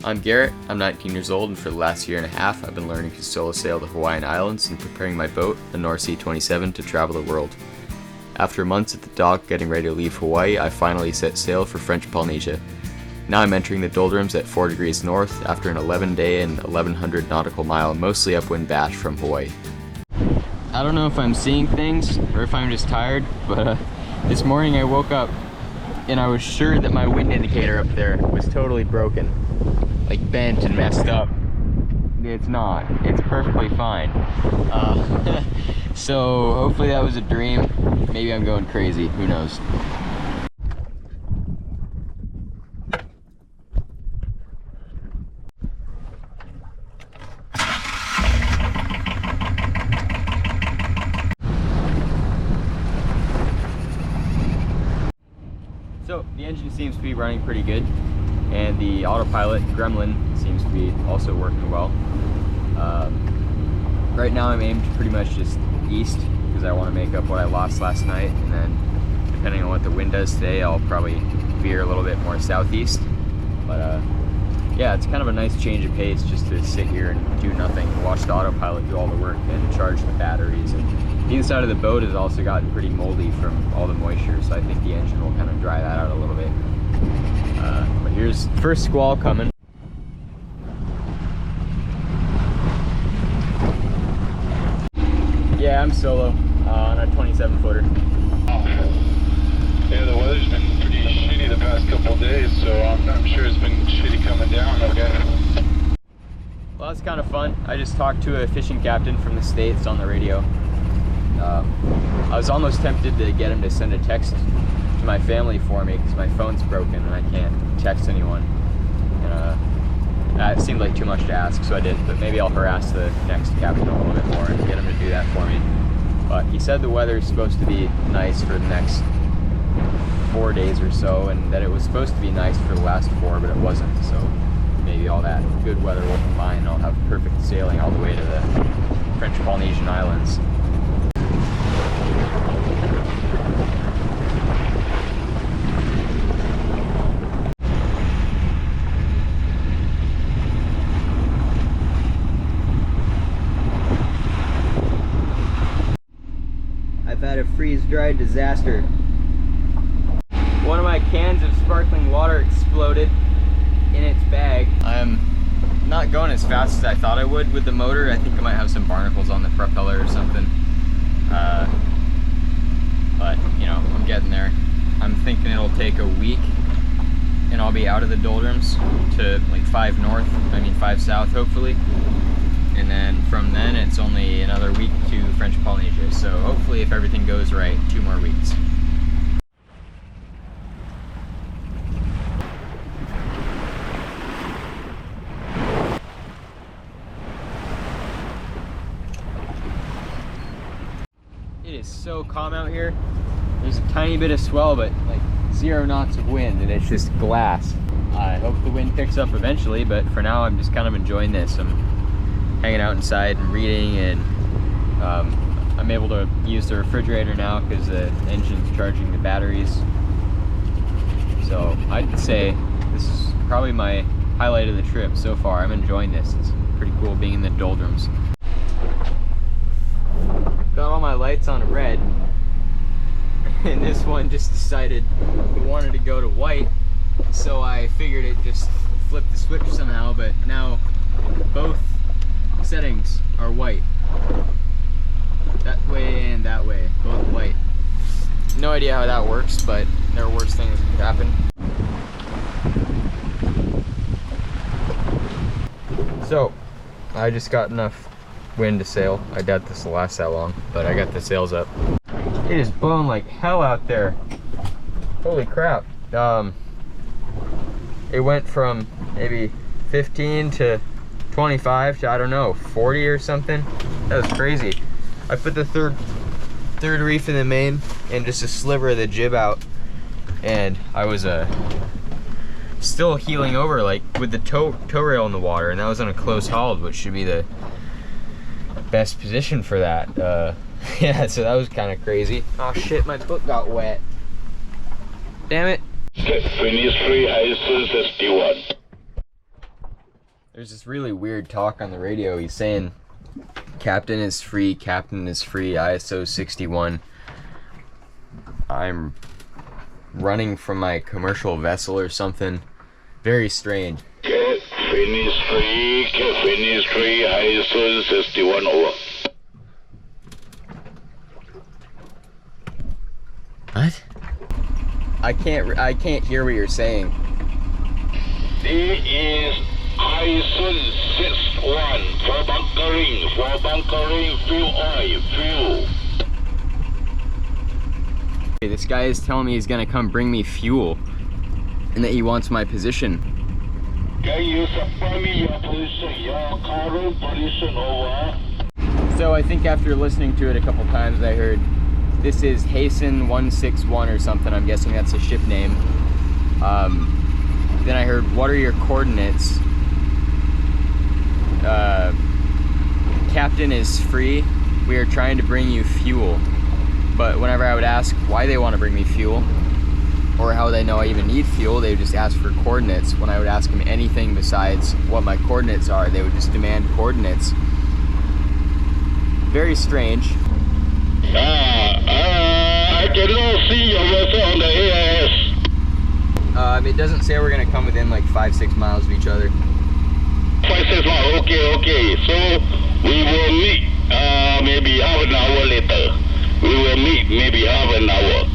I'm Garrett, I'm 19 years old, and for the last year and a half I've been learning to solo sail the Hawaiian Islands and preparing my boat, the North Sea 27, to travel the world. After months at the dock getting ready to leave Hawaii, I finally set sail for French Polynesia. Now I'm entering the doldrums at 4 degrees north after an 11-day and 1,100 nautical mile mostly upwind bash from Hawaii. I don't know if I'm seeing things or if I'm just tired, but this morning I woke up and I was sure that my wind indicator up there was totally broken. Like bent and messed up. It's not. It's perfectly fine. So hopefully that was a dream. Maybe I'm going crazy. Who knows? So the engine seems to be running pretty good, and the autopilot gremlin seems to be also working well. Right now I'm aimed pretty much just east because I want to make up what I lost last night, and then depending on what the wind does today I'll probably veer a little bit more southeast. But yeah, it's kind of a nice change of pace just to sit here and do nothing, watch the autopilot do all the work and charge the batteries. And the inside of the boat has also gotten pretty moldy from all the moisture, so I think the engine will kind of dry that out a little bit. But here's the first squall coming. Yeah, I'm solo on a 27-footer. Yeah, the weather's been pretty shitty the past couple of days, so I'm sure it's been shitty coming down, okay? Well, that's kind of fun. I just talked to a fishing captain from the States on the radio. I was almost tempted to get him to send a text to my family for me because my phone's broken and I can't text anyone. And that seemed like too much to ask, so I didn't. But maybe I'll harass the next captain a little bit more and get him to do that for me. But he said the weather is supposed to be nice for the next 4 days or so, and that it was supposed to be nice for the last 4, but it wasn't. So maybe all that good weather will combine and I'll have perfect sailing all the way to the French Polynesian Islands. I've had a freeze-dried disaster. One of my cans of sparkling water exploded in its bag. I'm not going as fast as I thought I would with the motor. I think I might have some barnacles on the propeller or something. But, you know, I'm getting there. I'm thinking it'll take a week and I'll be out of the doldrums to like 5 south hopefully. And then from then it's only another week to French Polynesia. So hopefully if everything goes right, 2 more weeks. It is so calm out here. There's a tiny bit of swell, but like 0 knots of wind, and it's just glass. I hope the wind picks up eventually, but for now I'm just kind of enjoying this. I'm hanging out inside and reading, and I'm able to use the refrigerator now because the engine's charging the batteries. So I'd say this is probably my highlight of the trip so far. I'm enjoying this. It's pretty cool being in the doldrums. Got all my lights on red, and this one just decided it wanted to go to white, so I figured it just flipped the switch somehow, but now both settings are white. That way and that way, both white. No idea how that works, but there are worse things that could happen. So, I just got enough wind to sail. I doubt this will last that long, but I got the sails up. It is blowing like hell out there. Holy crap. It went from maybe 15 to 25 to, I don't know, 40 or something. That was crazy. I put the third reef in the main and just a sliver of the jib out, and I was still heeling over like with the tow rail in the water, and that was on a close hauled, which should be the best position for that. Yeah, so that was kind of crazy. Oh shit, my book got wet. Damn it. Finish 3 ISIS SD1. There's this really weird talk on the radio. He's saying, Captain is free, ISO 61. I'm running from my commercial vessel or something. Very strange. Captain is free, ISO 61 over. What? I can't hear what you're saying. This is ISO 61 for bunkering, fuel oil, fuel. This guy is telling me he's gonna come bring me fuel and that he wants my position. Can you supply me your position, your current position, over? So I think after listening to it a couple times, I heard this is Hasten 161 or something. I'm guessing that's a ship name. Then I heard, what are your coordinates? Captain is free. We are trying to bring you fuel. But whenever I would ask why they want to bring me fuel, or how they know I even need fuel, they would just ask for coordinates. When I would ask them anything besides what my coordinates are, they would just demand coordinates. Very strange. I cannot see your vessel on the AIS. It doesn't say we're gonna come within like 5-6 miles of each other. 5-6 miles, okay. So we will meet maybe half an hour later. We will meet maybe half an hour.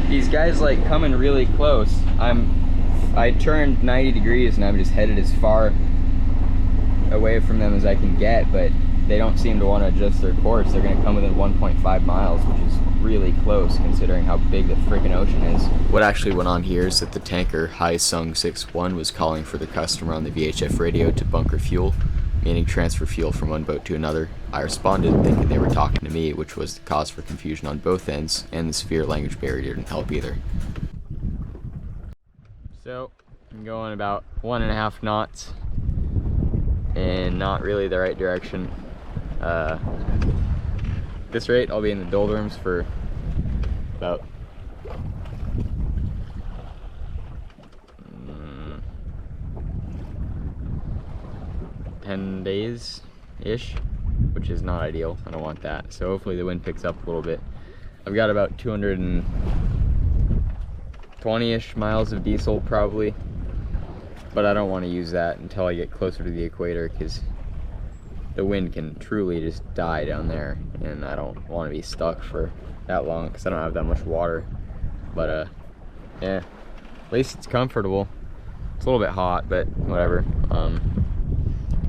These guys like coming really close. I turned 90 degrees and I'm just headed as far away from them as I can get, but they don't seem to want to adjust their course. They're going to come within 1.5 miles, which is really close considering how big the freaking ocean is. What actually went on here is that the tanker Haesung 61 was calling for the customer on the VHF radio to bunker fuel, meaning transfer fuel from one boat to another. I responded thinking they were talking to me, which was the cause for confusion on both ends, and the severe language barrier didn't help either. So, I'm going about 1.5 knots, and not really the right direction. This rate, I'll be in the doldrums for about 10 days-ish, which is not ideal. I don't want that. So hopefully the wind picks up a little bit. I've got about 220-ish miles of diesel probably, but I don't want to use that until I get closer to the equator because the wind can truly just die down there, and I don't want to be stuck for that long because I don't have that much water. But yeah, at least it's comfortable. It's a little bit hot, but whatever.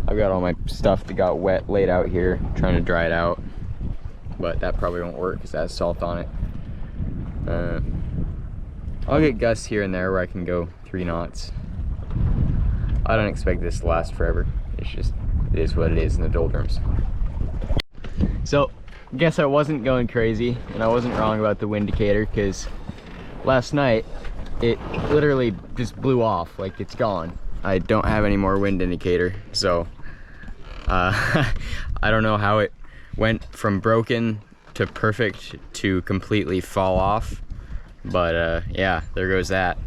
I've got all my stuff that got wet laid out here, trying to dry it out, but that probably won't work because it has salt on it. I'll get gusts here and there where I can go 3 knots. I don't expect this to last forever. It's just, it is what it is in the doldrums. So, I guess I wasn't going crazy, and I wasn't wrong about the wind indicator, because last night it literally just blew off, like it's gone. I don't have any more wind indicator, so I don't know how it went from broken to perfect to completely fall off, but yeah, there goes that.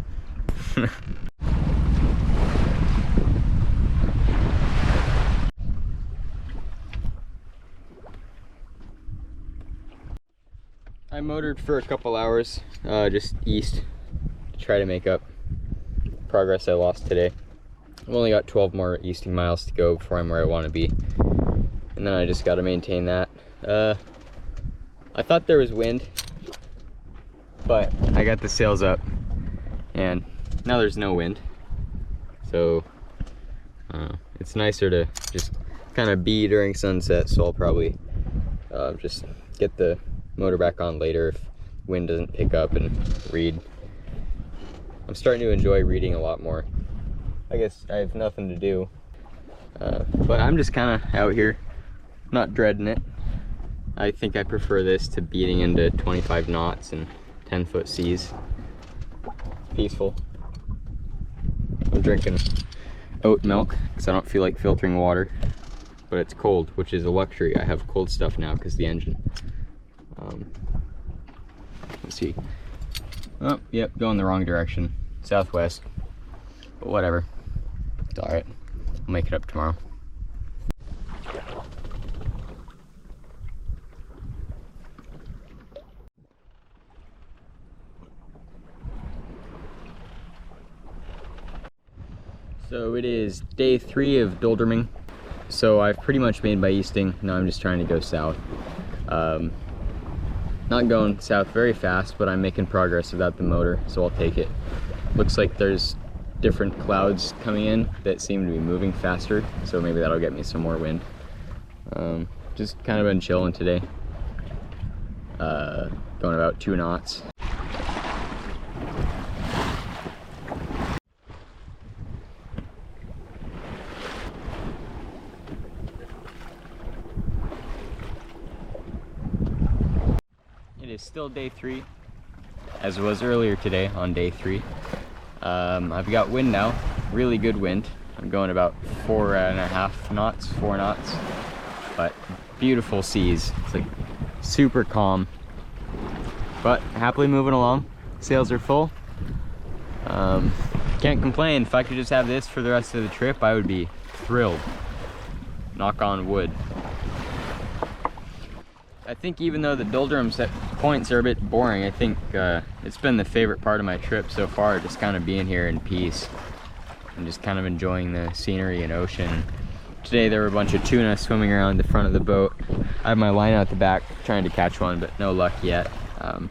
I motored for a couple hours just east to try to make up progress I lost today. I've only got 12 more easting miles to go before I'm where I want to be, and then I just got to maintain that. I thought there was wind, but I got the sails up and now there's no wind, so it's nicer to just kind of be during sunset. So I'll probably just get the motor back on later if wind doesn't pick up and read. I'm starting to enjoy reading a lot more. I guess I have nothing to do, but I'm just kind of out here, not dreading it. I think I prefer this to beating into 25 knots and 10-foot seas. Peaceful. I'm drinking oat milk because I don't feel like filtering water, but it's cold, which is a luxury. I have cold stuff now because of the engine. Let's see. Oh, yep, going the wrong direction. Southwest. But whatever. It's alright. I'll make it up tomorrow. So it is day 3 of doldruming. So I've pretty much made my easting. Now I'm just trying to go south. Not going south very fast, but I'm making progress without the motor, so I'll take it. Looks like there's different clouds coming in that seem to be moving faster, so maybe that'll get me some more wind. Just kind of been chilling today. Going about 2 knots. It is still day 3, as it was earlier today on day 3. I've got wind now, really good wind. I'm going about 4.5 knots, 4 knots, but beautiful seas. It's like super calm, but happily moving along. Sails are full. Can't complain. If I could just have this for the rest of the trip, I would be thrilled. Knock on wood. I think even though the doldrums at points are a bit boring, I think it's been the favorite part of my trip so far, just kind of being here in peace and just kind of enjoying the scenery and ocean. Today there were a bunch of tuna swimming around the front of the boat. I have my line out the back trying to catch one, but no luck yet. You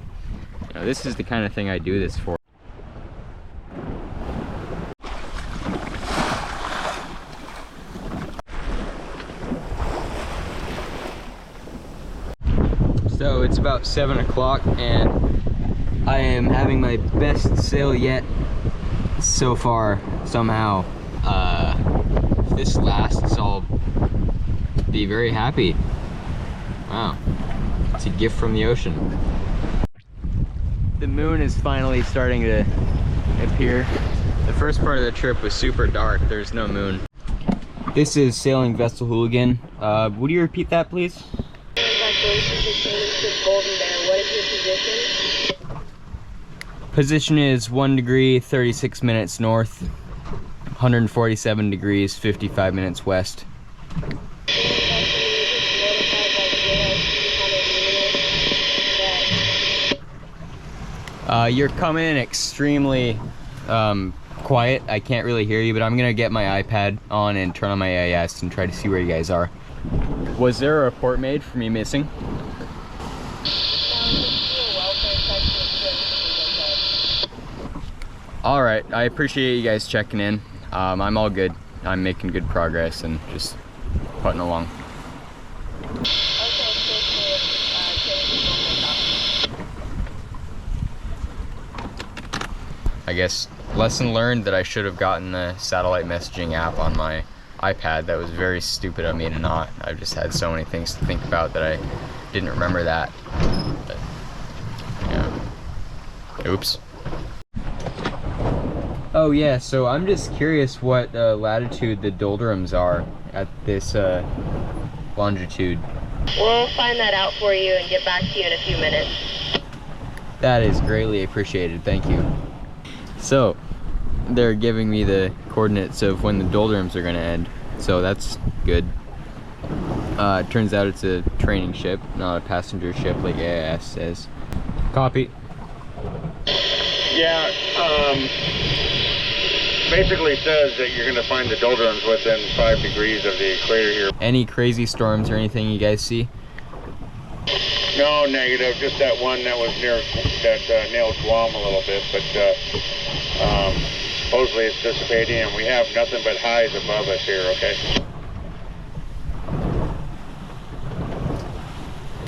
know, this is the kind of thing I do this for. So it's about 7 o'clock and I am having my best sail yet so far somehow. If this lasts, I'll be very happy. Wow, it's a gift from the ocean. The moon is finally starting to appear. The first part of the trip was super dark, there's no moon. This is Sailing Vessel Hooligan. Would you repeat that, please? What is your position? Position is 1 degree, 36 minutes north, 147 degrees, 55 minutes west. You're coming in extremely quiet. I can't really hear you, but I'm gonna get my iPad on and turn on my AIS and try to see where you guys are. Was there a report made for me missing? All right, I appreciate you guys checking in. I'm all good. I'm making good progress and just putting along. I guess lesson learned that I should have gotten the satellite messaging app on my iPad. That was very stupid of me to not. I've just had so many things to think about that I didn't remember that. But, yeah. Oops. Oh yeah, so I'm just curious what latitude the doldrums are at this longitude. We'll find that out for you and get back to you in a few minutes. That is greatly appreciated, thank you. So, they're giving me the coordinates of when the doldrums are gonna end, so that's good. It turns out it's a training ship, not a passenger ship like AIS says. Copy. Yeah, basically says that you're going to find the doldrums within 5 degrees of the equator here. Any crazy storms or anything you guys see? No, negative. Just that one that was near, that nailed Guam a little bit, but supposedly it's dissipating and we have nothing but highs above us here, okay?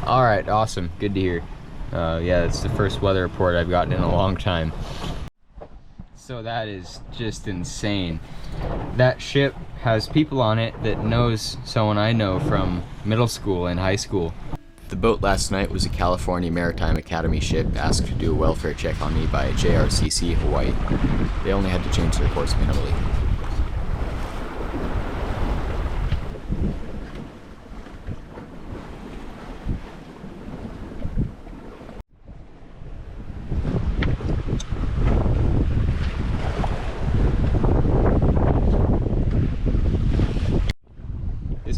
Alright, awesome. Good to hear. Yeah, that's the first weather report I've gotten in a long time. So that is just insane. That ship has people on it that knows someone I know from middle school and high school. The boat last night was a California Maritime Academy ship asked to do a welfare check on me by JRCC Hawaii. They only had to change their course minimally.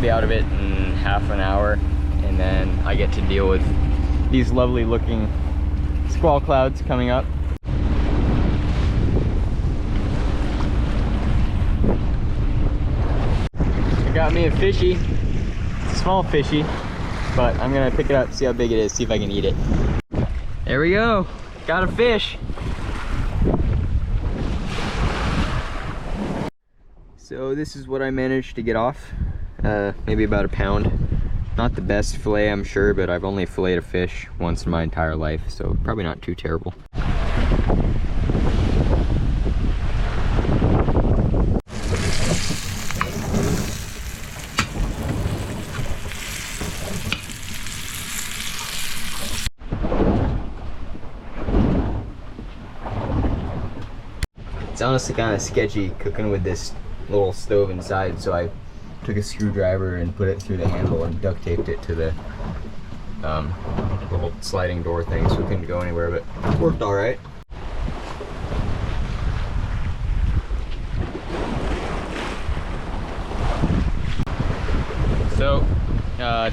be out of it in half an hour, and then I get to deal with these lovely looking squall clouds coming up. I got me a fishy. It's a small fishy, but I'm gonna pick it up, see how big it is, see if I can eat it. There we go, got a fish. So this is what I managed to get off, maybe about a pound. Not the best fillet, I'm sure, but I've only filleted a fish once in my entire life, so probably not too terrible. It's honestly kind of sketchy cooking with this little stove inside, so I took a screwdriver and put it through the handle and duct taped it to the little sliding door thing so it couldn't go anywhere, but it worked all right. So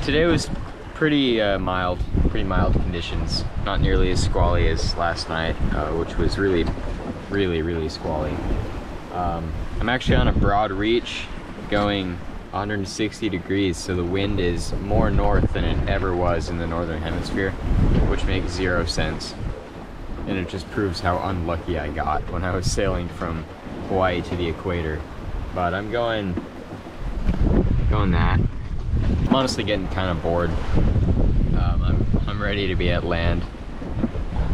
today was pretty mild conditions, not nearly as squally as last night, which was really squally. I'm actually on a broad reach going 160 degrees, so the wind is more north than it ever was in the northern hemisphere, which makes 0 sense. And it just proves how unlucky I got when I was sailing from Hawaii to the equator. But I'm going that. I'm honestly getting kind of bored. I'm ready to be at land,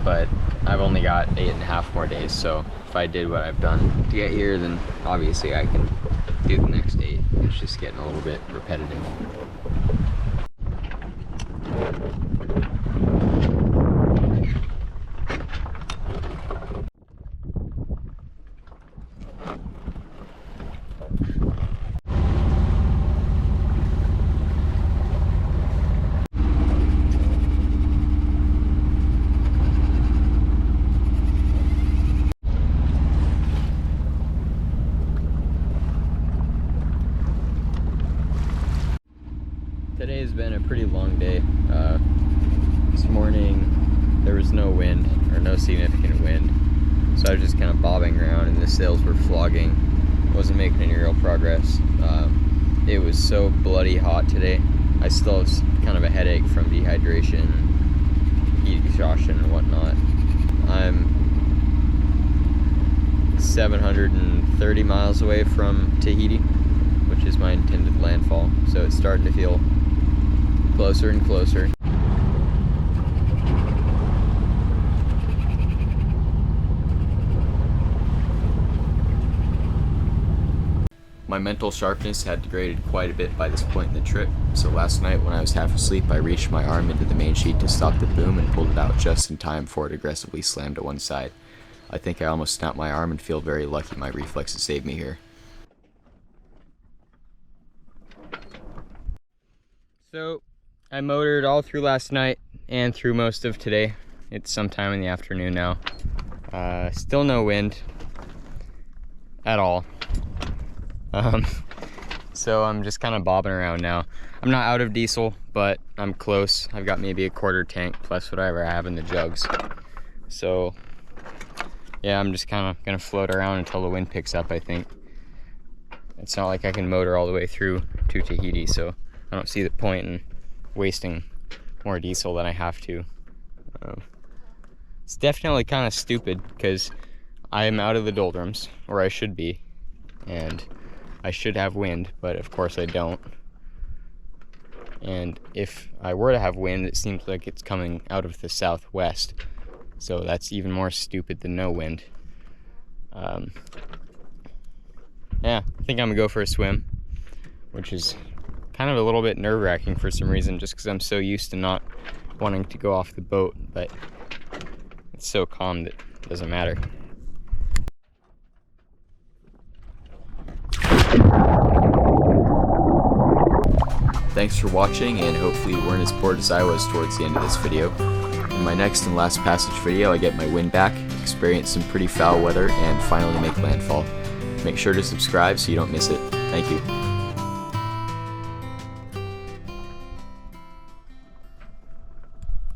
but I've only got 8.5 more days, so if I did what I've done to get here, then obviously I can do the next 8. It's just getting a little bit repetitive. Today has been a pretty long day. This morning there was no wind, or no significant wind, so I was just kind of bobbing around and the sails were flogging. Wasn't making any real progress. It was so bloody hot today. I still have kind of a headache from dehydration, heat exhaustion and whatnot. I'm 730 miles away from Tahiti, which is my intended landfall, so it's starting to feel closer and closer. My mental sharpness had degraded quite a bit by this point in the trip, so last night when I was half asleep I reached my arm into the main sheet to stop the boom and pulled it out just in time before it aggressively slammed to one side. I think I almost snapped my arm and feel very lucky my reflexes saved me here. So I motored all through last night and through most of today. It's sometime in the afternoon now. Still no wind at all. So I'm just kind of bobbing around now. I'm not out of diesel, but I'm close. I've got maybe a quarter tank plus whatever I have in the jugs. So yeah, I'm just kind of gonna float around until the wind picks up, I think. It's not like I can motor all the way through to Tahiti, so I don't see the point in wasting more diesel than I have to. It's definitely kind of stupid because I am out of the doldrums, or I should be, and I should have wind, but of course I don't. And if I were to have wind, it seems like it's coming out of the southwest, so that's even more stupid than no wind. Yeah, I think I'm gonna go for a swim, which is kind of a little bit nerve-wracking for some reason, just because I'm so used to not wanting to go off the boat, but it's so calm that it doesn't matter. Thanks for watching, and hopefully you weren't as bored as I was towards the end of this video. In my next and last passage video, I get my wind back, experience some pretty foul weather, and finally make landfall. Make sure to subscribe so you don't miss it. Thank you.